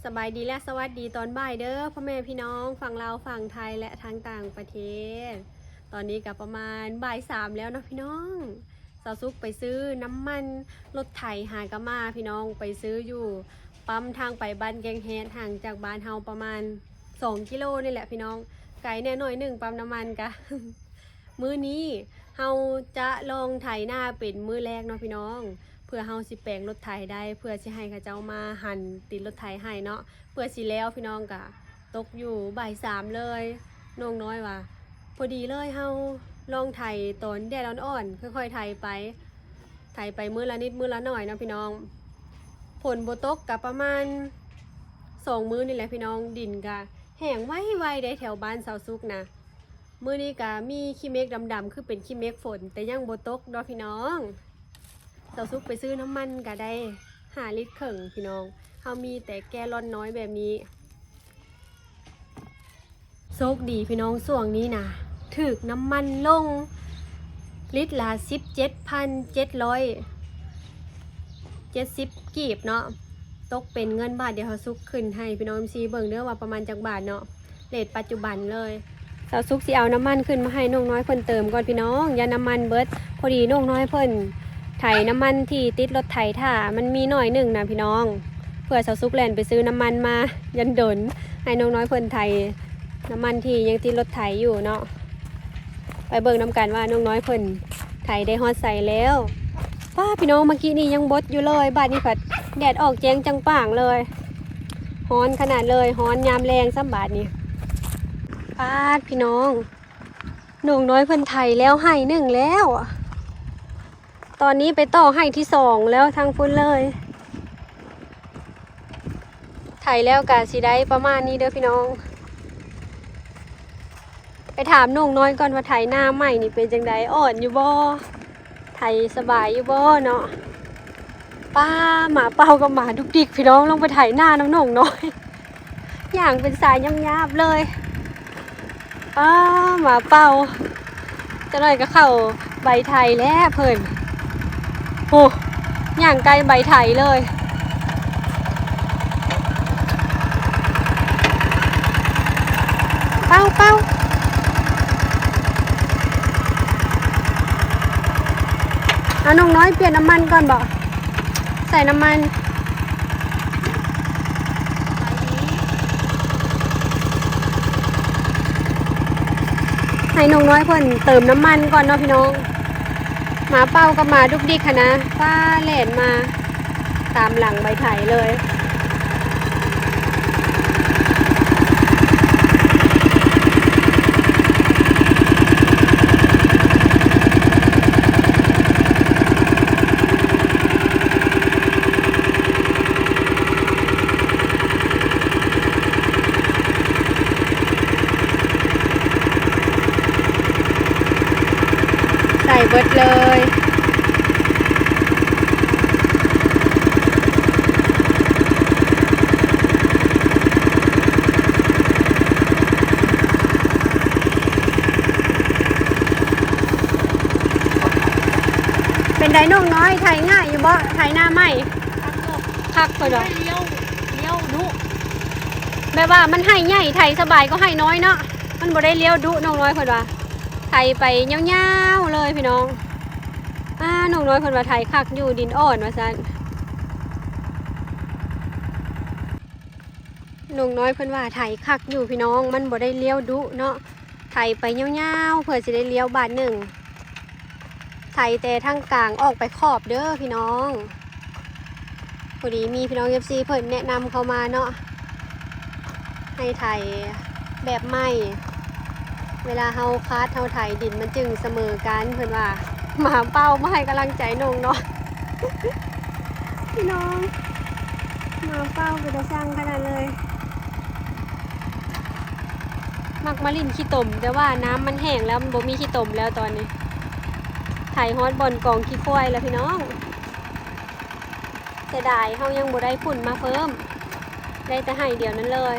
สบายดีและสวัสดีตอนบ่ายเด้อพ่อแม่พี่น้องฝั่งลาวฝั่งไทยและทางต่างประเทศตอนนี้กับประมาณบ่ายสามแล้วนะพี่น้องสาวซุกไปซื้อน้ำมันรถไถหากะมาพี่น้องไปซื้ออยู่ปั๊มทางไปบ้านแกงแฮดห่างจากบ้านเฮาประมาณ2 กิโลนี่แหละพี่น้องไกลแน่หน่อยหนึ่งปั๊มน้ำมันกะ มื้อนี้เฮาจะลองไถหน้าเป็นมื้อแรกเนาะพี่น้องเพื่อเฮาสิแปลงรถไถได้เพื่อสิให้เขาเจ้ามาหั่นติดรถไถให้เนาะเพื่อสิแล้วพี่น้องกะตกอยู่บ่ายสามเลยน้องน้อยว่าพอดีเลยเฮาลองไถตอนแดดอ่อนๆค่อยๆไถไปมื้อละนิดมื้อละหน่อยเนาะพี่น้องผลบ่ตกกับประมาณ2 มื้อนี่แหละพี่น้องดินกะแห้งไวๆได้แถวบ้านเสาซุกนะมื้อนี้กะมีขี้เมฆดำๆคือเป็นขี้เมฆฝนแต่ยังบ่ตกเนาะพี่น้องเสาซุกไปซื้อน้ำมันกะได้5 ลิตรครึ่งพี่น้องเฮามีแต่แกลลอนน้อยแบบนี้โชคดีพี่น้องส่วงนี้นะถึกน้ำมันลงลิตรละ17,770 กีบเนาะตกเป็นเงินบาทเดี๋ยวเขาซุกขึ้นให้พี่น้องซีเบิ่งเด้อว่าประมาณจักบาทเนาะเรทปัจจุบันเลยสาวซุกสิเอาน้ำมันขึ้นมาให้น้องน้อยเพิ่นเติมก่อนพี่น้องอย่าน้ำมันเบิดพอดีน้องน้อยเพิ่นไถน้ำมันที่ติดรถไถถ่ามันมีหน่อยหนึ่งนะพี่น้องเพื่อสาวซุกแล่นไปซื้อน้ำมันมายันดนให้น้องน้อยเพิ่นไถน้ำมันที่ยังติดรถไถอยู่เนาะไปเบิ่งน้ำกันว่าน้องน้อยเพิ่นไถได้ฮอดใส่แล้วป้าพี่น้องเมื่อกี้นี่ยังบดอยู่เลยบาดนี้ผัดแดดออกแจ้งจังป่างเลยฮ้อนขนาดเลยฮ้อนยามแรงซ้ำบาดนี้ป้าพี่น้องน้องน้อยเพิ่นไถแล้วให้หนึ่งแล้วตอนนี้ไปต่อให้ที่2แล้วทางพุ่นเลยไถแล้วกะสิได้ประมาณนี้เด้อพี่น้องไปถามน้องน้อยก่อนว่าไถหน้าใหม่นี่เป็นจังไดอ่อนอยู่บ่ไถสบายอยู่บ่เนาะป้าหมาเป่ากับหมาดุกดิกพี่น้องลงไปไถหน้าน้องน้อยอย่างเป็นสายยาบๆเลยป้าหมาเป่าจะหน่อยก็เข้าใบไถแล้วเพิ่นโอ้อย่างไกลใบไถเลยเป้าเอาน้องน้อยเปลี่ยนน้ำมันก่อนบ่ใส่น้ำมันให้น้องน้อยเพิ่นเติมน้ำมันก่อนเนาะพี่น้องหมาเป้ากับหมาดุกดิกค่ะนะป้าแหล่นมาตามหลังใบไถเลยใส่เบิดเลยเป็นไดน้องน้อยไถง่ายอยู่บ่ไถหน้าไหมคักไปดอกเลี้ยวดุแบบว่ามันให้ใหญ่ไถสบายก็ให้น้อยเนาะมันบ่ได้เลี้ยวดุน้องน้อยเพิ่นว่าไถไปยาวๆเลยพี่น้องน้องน้อยเพิ่นว่าไถคักอยู่ดินอ่อนว่าซั่นน้องน้อยเพิ่นว่าไถคักอยู่พี่น้องมันบ่ได้เลี้ยวดุเนาะไถไปยาวๆเพื่อสิได้เลี้ยวบาทหนึ่งไถแต่ทางกลางออกไปขอบเด้อพี่น้องพอดีมีพี่น้อง FC เพิ่นแนะนำเข้ามาเนาะให้ไถแบบใหม่เวลาเฮาคัดเฮาไถดินมันจึงเสมอกันเพิ่นว่าหมาเป้ามาให้กำลังใจน้องเนาะพี่น้องหมาเป้าเป็นตาช่างขนาดเลยมักมาลิ่นขี้ตมแต่ว่าน้ำมันแห้งแล้วมันบ่มีขี้ตมแล้วตอนนี้ไถฮอดบอนกองขี้ควายแล้วพี่น้องเสียดายเฮายังบ่ได้ฝุ่นมาเพิ่มได้แต่ให้เดี๋ยวนั้นเลย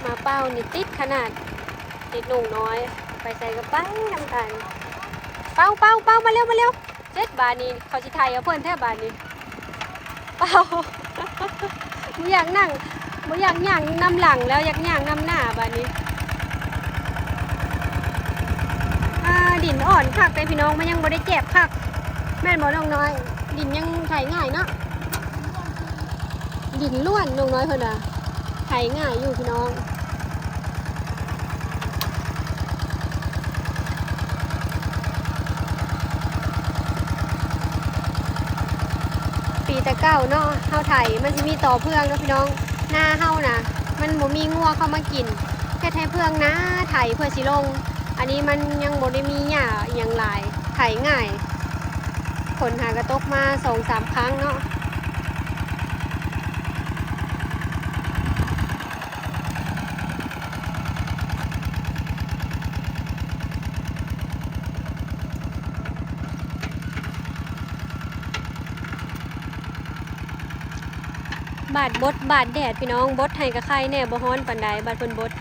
มาเป้านี่ติดขนาดติดหนุ่งน้อยไปใส่กระเป๋าทำกันเป้ามาเร็ว เจ็ดบาทนี้เขาสิไทยเอาเพิ่นแท้บาทนี้เปล่า บ่อยากนั่งบ่อยากย่างนำหลังแล้วอยากย่างนำหน้าบาดนี้ดินอ่อนคักแต่พี่น้องมันยังบ่ได้เจ็บคักแม่นบ่น้องน้อยดินยังไถง่ายเนาะดินล้วนน้องน้อยเพิ่นว่าไถง่ายอยู่พี่น้องปีแต่เก้าเนาะเฮาไถมันสิมีต่อเพื่องเนาะพี่น้องหน้าเฮาน่ะมันบ่มีงัวเข้ามากินแค่ไถเพื่องนะไถเพื่อสิลงอันนี้มันยังบ่ได้มีหญ้าอหย่างหลายไถง่ายฝนหากระตกมา 2-3 ครั้งเนาะบาดบดบาดแดดพี่น้องบดให้กับไข่แน่บ่ฮ้อนปานใดบาดเพิ่นบด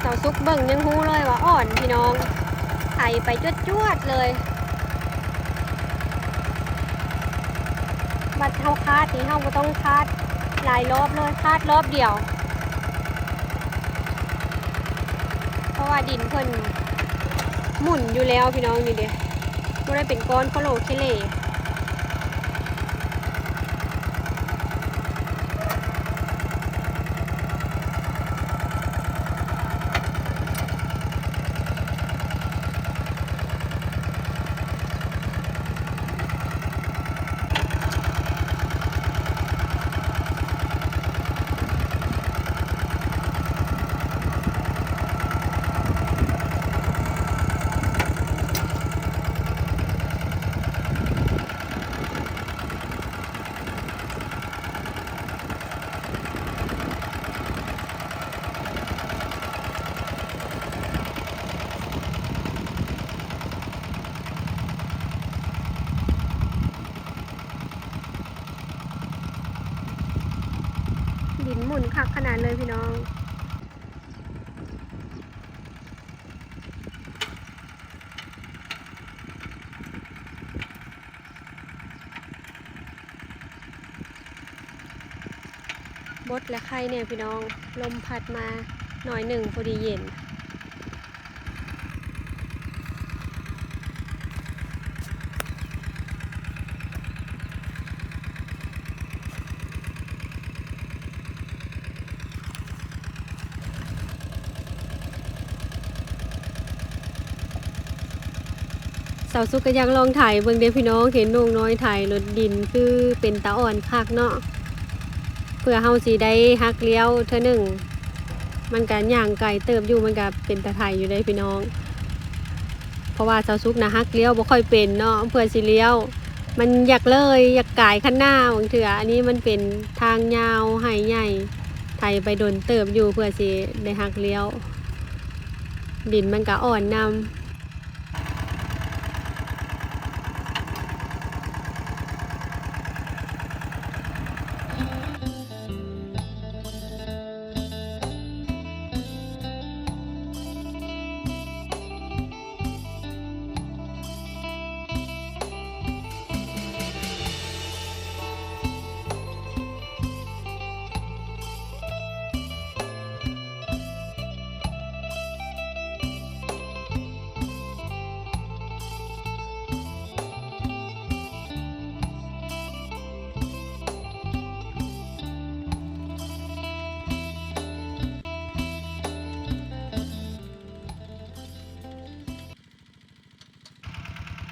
เสาซุกเบิ่งยังฮู้เลยว่าอ่อนพี่น้องไถไปจวดๆเลยบัดเฮาคาดนี่เฮาบ่ต้องคาดหลายรอบเลยคาดรอบเดียวเพราะว่าดินเพิ่นหมุนอยู่แล้วพี่น้องนี่เด้บ่ได้เป็นก้อนโคโลเคเลดินหมุนคักขนาดเลยพี่น้องบดและไข่เนี่ยพี่น้องลมพัดมาหน่อยหนึ่งพอดีเย็นสาวสุกก็ยังลองถ่ายเบิ่งเด้พี่น้องเห็นน้องน้อยถ่ายรถดินคือเป็นตาอ่อนคักเนาะเพื่อเฮาสิได้ฮักเลี้ยวเท่านึงมันก็ย่างไก่เติบอยู่มันก็เป็นตาไทยอยู่ได้พี่น้องเพราะว่าสาวสุกนะฮักเลี้ยวบ่ค่อยเป็นเนาะเพื่อสิเลี้ยวมันอยากเลยอยากกายข้างหน้าบางเถื่ออันนี้มันเป็นทางยาวไหใหญ่ไถไปโดนเติบอยู่เพื่อสิได้ฮักเลี้ยวดินมันก็อ่อนนำ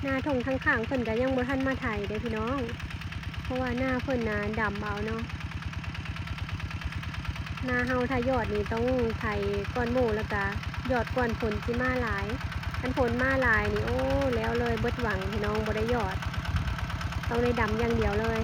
หน้าทงทั้งข้างเพิ่นก็ยังบ่ทันมาไถเด้พี่น้องเพราะว่าหน้าเพิ่นน่ะดำเอาเนาะหน้าเฮาถ้ายอดนี่ต้องไถก้อนหมู่แล้วก็ยอดก่อนฝนสิมาหลายคันฝนมาหลายนี่โอ้แล้วเลยเบิดหวังพี่น้องบ่ได้ยอดต้องได้ดำอย่างเดียวเลย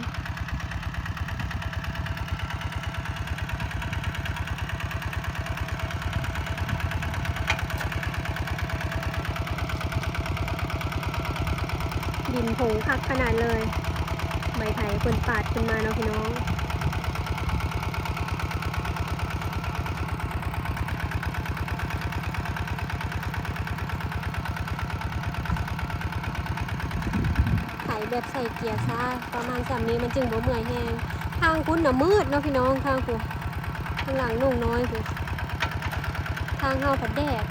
ดินผงคักขนาดเลยใบไผ่คนปาดขึ้นมาเนาะพี่น้อง แบบใส่เกียร์ซ่าประมาณ3นี้มันจึงบ่เมื่อยแฮงทางคุณน่ะมืดเนาะพี่น้องทางผู้ข้างหลังนุ่งน้อยผู้ทางเฮาผัดแดด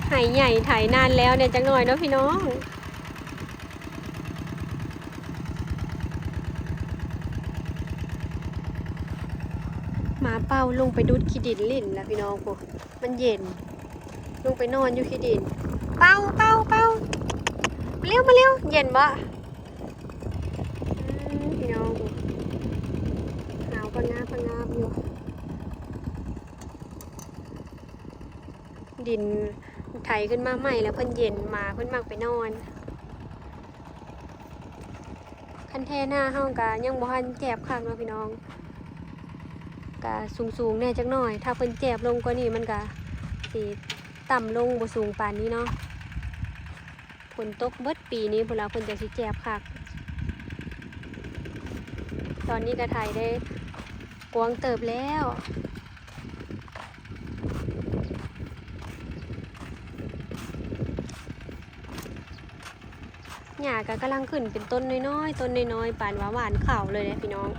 ไหใหญ่ไถนานแล้วเนี่ยจังหน่อยเนาะพี่น้องหมาเป่าลงไปดูดขี้ดินลิ่นแล้วพี่น้องปุ๊มันเย็นลงไปนอนอยู่ขี้ดินเป่ามาเร็วเย็นบ่พี่น้องหนาวพังงาบอยู่ดินไถขึ้นมาใหม่แล้วเพิ่นเย็นมาเพิ่นมักไปนอนคันแท่หน้าเฮากะยังบ่ทันแจบคักเนาะพี่น้องกะสูงแน่จักหน่อยถ้าเพิ่นแจบลงกว่านี้มันกะสิต่ำลงบ่สูงปานนี้เนาะฝนตกเบิดปีนี้พุ่นล่ะเพิ่นจะสิแจบคักตอนนี้ก็ไถได้กวางเติบแล้วหญ้าก็กำลังขึ้นเป็นต้นน้อยปานว่าหวานข้าวเลยเนี่ยพี่น้อง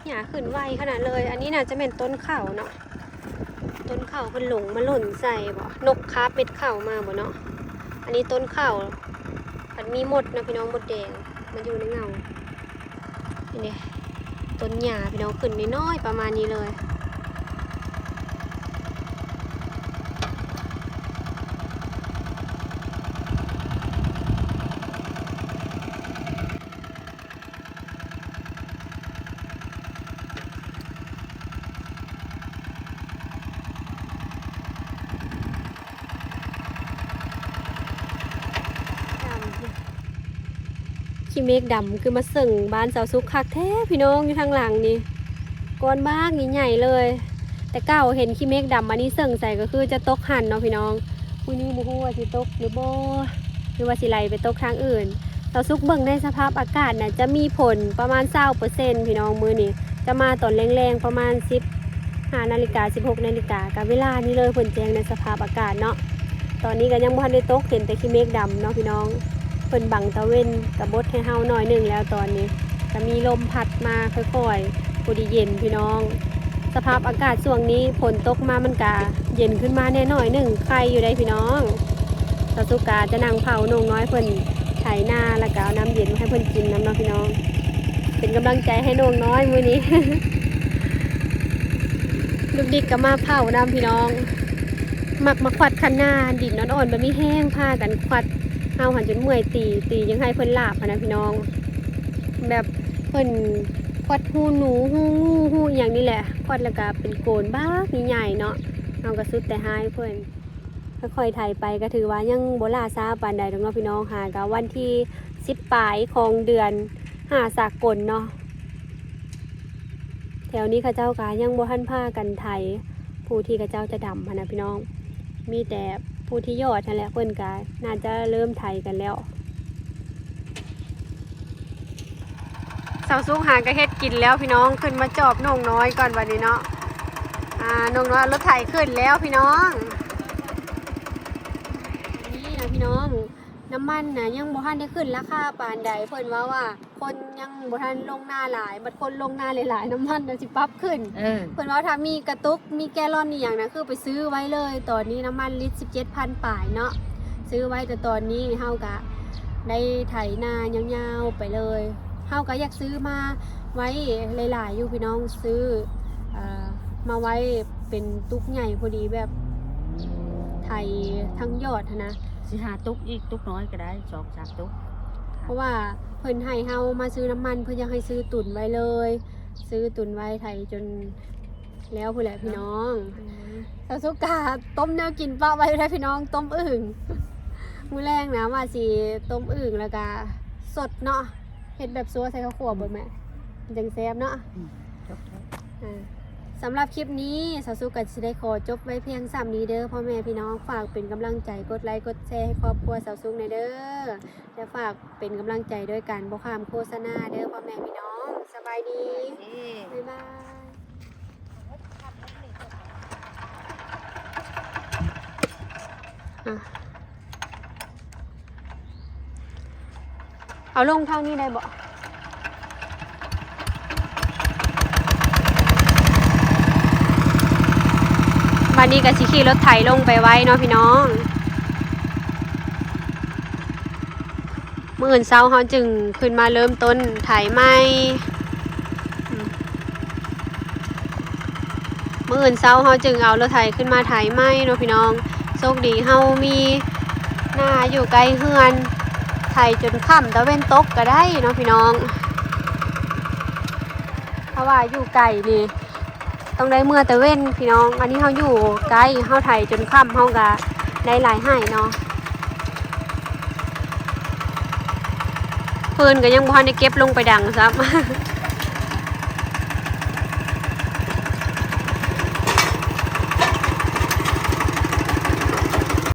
หญ้าขึ้นไวขนาดเลยอันนี้น่าจะเป็นต้นข้าวเนาะต้นข้าวเพิ่นหลงมาหล่นใส่บ่นกคาบเม็ดข้าวมาบ่เนาะอันนี้ต้นข้าวมันมีมดนะพี่น้องมดแดงมันอยู่ในเงานี่ต้นหญ้าพี่น้องขึ้นน้อยประมาณนี้เลยขี้เมฆดำคือมาสึ่งบ้านสาวซุกคักแท้พี่น้องอยู่ทางหลังนี่ก้อนบ้างใหญ่ๆเลยแต่เก้าเห็นขี้เมฆดำอันนี้สึ่งใส่ก็คือจะตกหันเนาะพี่น้องผู้นี้บ่ฮู้ว่าสิตกหรือบ่หรือว่าสิไหลไปตกทางอื่นสาวซุกเบิ่งในสภาพอากาศน่ะจะมีผลประมาณ20%พี่น้องมื้อนี้จะมาตอนแรงๆประมาณ15 นาฬิกา 16 นาฬิกากับเวลานี้เลยเพิ่นแจ้งในสภาพอากาศเนาะตอนนี้ก็ยังบ่ทันได้ตกเห็นแต่ขี้เมฆดำเนาะพี่น้องเพิ่นบังตะเว้นกับบดให้เฮาหน่อยหนึ่งแล้วตอนนี้จะมีลมพัดมาค่อยๆพอดีเย็นพี่น้องสภาพอากาศช่วงนี้ฝนตกมามันกะเย็นขึ้นมาแน่หน่อยหนึ่งใครอยู่ได้พี่น้องสตุกาจะนั่งเผานงน้อยเพิ่นไถนาแล้วก็เอาน้ำเย็นมาให้เพิ่นกินน้ำเนาะพี่น้องเป็นกำลังใจให้นงน้อยมื้อนี้ ลูกดิกก็มาเผาน้ำพี่น้องมักมาควัดคันหน้าดินอ่อนๆแบบนี้แห้งผ้ากันควัดเอาหันจนเมื่อยตียังให้เพิ่นลาบนะพี่น้องแบบเพิ่นควัดหูหนูหูอย่างนี้แหละควัดแล้วก็เป็นโกนบ้าใหญ่เนาะเอากระสุดแต่ให้เพิ่นค่อยๆไถไปก็ถือว่ายังโบราณซาปานใดน้องพี่น้องหากับวันที่10 ปลายของเดือน5 สากลเนาะแถวนี้ข้าเจ้ากายังบ่ทันพากันไถผู้ที่ข้าเจ้าจะดำนะพี่น้องมีแต่ผู้ที่ยอดนั่นแหละเพิ่นก็น่าจะเริ่มไถกันแล้วสาวซุกหากระเฮ็ดกินแล้วพี่น้องขึ้นมาจอบนงน้อยก่อนวันนี้เนาะนงน้อยรถไถขึ้นแล้วพี่น้องนี่นะพี่น้องน้ำมันนะยังบ่ทันได้ขึ้นราคาปานใดเพิ่นว่าคนยังบ่ทันลงหน้าหลายบัดคนลงหน้าหลายๆน้ำมันน่ะสิปรับขึ้นเพิ่นว่าถ้ามีกระตุกมีแกลลอนนี่อย่างนะคือไปซื้อไว้เลยตอนนี้น้ำมันลิตร 17,000 ปลายเนาะซื้อไว้แต่ตอนนี้เฮากะได้ไถนายาวๆไปเลยเฮาก็อยากซื้อมาไว้หลายๆอยู่พี่น้องซื้อมาไว้เป็นตุกใหญ่พอดีแบบไถทั้งยอดนะสิหาตุกอีกตุกน้อยก็ได้2-3 ตุกเพราะว่าเพิ่นให้เฮามาซื้อน้ำมันเพิ่นอยากให้ซื้อตุนไว้เลยซื้อตุนไว้ไถจนแล้วพุ่นแหละพี่น้องสาวสุกาต้มแนวกินปะไว้ได้พี่น้องต้มอึ่งมื้อแรกนะว่าสิต้มอึ่งแล้วก็สดเนาะเฮ็ดแบบซัวใส่ข้าวคั่วเบิดแม่จังแซ่บเนาะ สำหรับคลิปนี้สาวสุกัสิได้ขอจบไว้เพียง3นี้เด้อพ่อแม่พี่น้องฝากเป็นกำลังใจกดไลค์กดแชร์ให้ครอบครัวสาวสุกในอยเด้อและฝากเป็นกำลังใจด้วยกันบ่ข้ามโฆษณาเด้อพ่อแม่พี่น้องสบายดีบ๊ายบายเอาลงทางนี้ได้บ่วันนี้ก็สิขี่รถไถลงไปไว้เนาะพี่น้องมื้ออื่นเช้าเขาจึงขึ้นมาเริ่มต้นไถใหม่มื้ออื่นเช้าเขาจึงเอารถไถขึ้นมาไถใหม่เนาะพี่น้องโชคดีเฮามีหน้าอยู่ใกล้เฮือนไถจนค่ำตะเว้นตกก็ได้เนาะพี่น้องเพราะว่าอยู่ไกลนี่ต้องได้เมื่อแต่เว้นพี่น้องอันนี้เขาอยู่ใกล้เขาไถจนค่ำเขาก็ได้หลายให้เนาะฟืนก็ยังบ่ทันได้เก็บลงไปดังซ้ำ